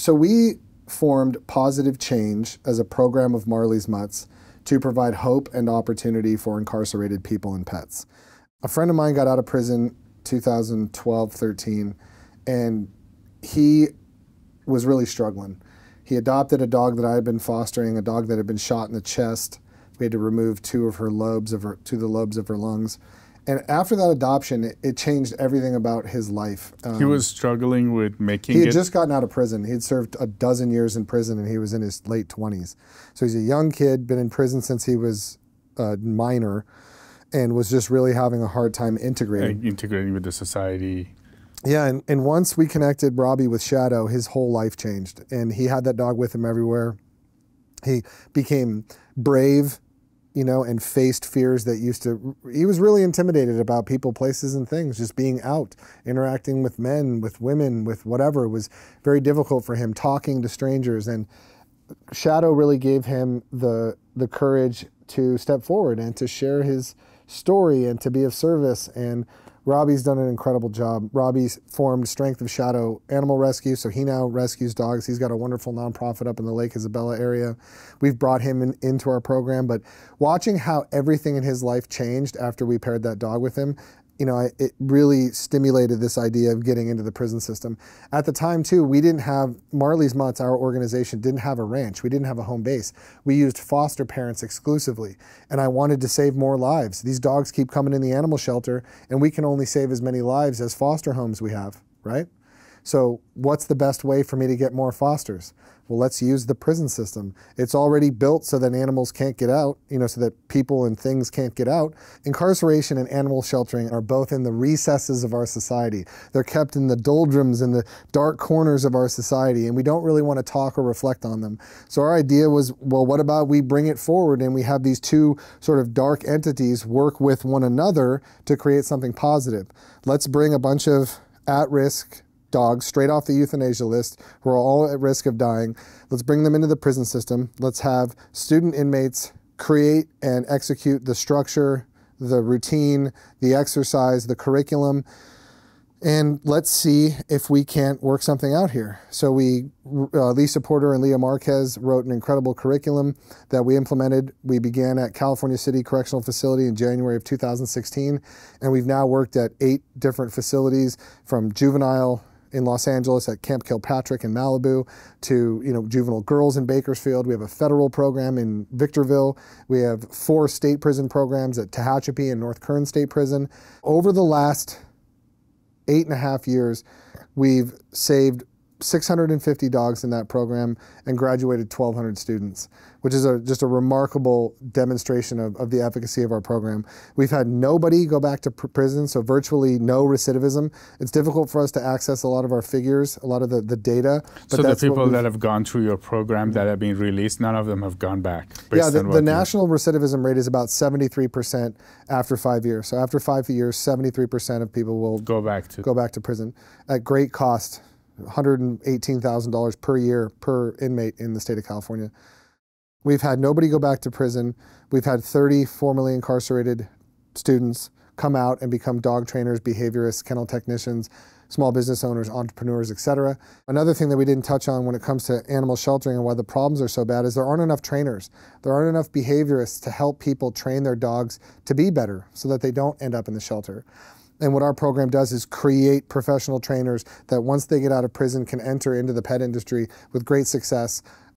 So we formed Positive Change as a program of Marley's Mutts to provide hope and opportunity for incarcerated people and pets. A friend of mine got out of prison 2012-13, and he was really struggling. He adopted a dog that I had been fostering, a dog that had been shot in the chest. We had to remove two of the lobes of her lungs. And after that adoption, it changed everything about his life. He was struggling with making it. He had just gotten out of prison. He had served a dozen years in prison, and he was in his late 20s. So he's a young kid, been in prison since he was a minor, and was just really having a hard time integrating. Integrating with the society. Yeah, and once we connected Robbie with Shadow, his whole life changed. And he had that dog with him everywhere. He became brave, and faced fears that he was really intimidated about people, places, and things. Just being out, interacting with men, with women, with whatever was very difficult for him, talking to strangers. And Shadow really gave him the courage to step forward and to share his story and to be of service. And Robbie's done an incredible job. Robbie's formed Strength of Shadow Animal Rescue, so he now rescues dogs. He's got a wonderful nonprofit up in the Lake Isabella area. We've brought him into our program, but watching how everything in his life changed after we paired that dog with him, it really stimulated this idea of getting into the prison system. At the time, too, we didn't have, Marley's Mutts, our organization, didn't have a ranch. We didn't have a home base. We used foster parents exclusively, and I wanted to save more lives. These dogs keep coming in the animal shelter, and we can only save as many lives as foster homes we have, right? So what's the best way for me to get more fosters? Well, let's use the prison system. It's already built so that animals can't get out, so that people and things can't get out. Incarceration and animal sheltering are both in the recesses of our society. They're kept in the doldrums and the dark corners of our society, and we don't really want to talk or reflect on them. So our idea was, well, what about we bring it forward and we have these two sort of dark entities work with one another to create something positive. Let's bring a bunch of at-risk dogs straight off the euthanasia list who are all at risk of dying. Let's bring them into the prison system. Let's have student inmates create and execute the structure, the routine, the exercise, the curriculum, and let's see if we can't work something out here. So Lisa Porter and Leah Marquez wrote an incredible curriculum that we implemented. We began at California City Correctional Facility in January of 2016, and we've now worked at 8 different facilities, from juvenile in Los Angeles at Camp Kilpatrick in Malibu to juvenile girls in Bakersfield. We have a federal program in Victorville. We have 4 state prison programs at Tehachapi and North Kern State Prison. Over the last 8.5 years, we've saved 650 dogs in that program and graduated 1,200 students, which is just a remarkable demonstration of the efficacy of our program. We've had nobody go back to prison, so virtually no recidivism. It's difficult for us to access a lot of our figures, a lot of the data. But so the people that have gone through your program that have been released, none of them have gone back? Yeah, the national recidivism rate is about 73% after 5 years. So after 5 years, 73% of people will go back to prison at great cost. $118,000 per year per inmate in the state of California. We've had nobody go back to prison. We've had 30 formerly incarcerated students come out and become dog trainers, behaviorists, kennel technicians, small business owners, entrepreneurs, etc. Another thing that we didn't touch on when it comes to animal sheltering and why the problems are so bad is there aren't enough trainers. There aren't enough behaviorists to help people train their dogs to be better so that they don't end up in the shelter. And what our program does is create professional trainers that once they get out of prison can enter into the pet industry with great success,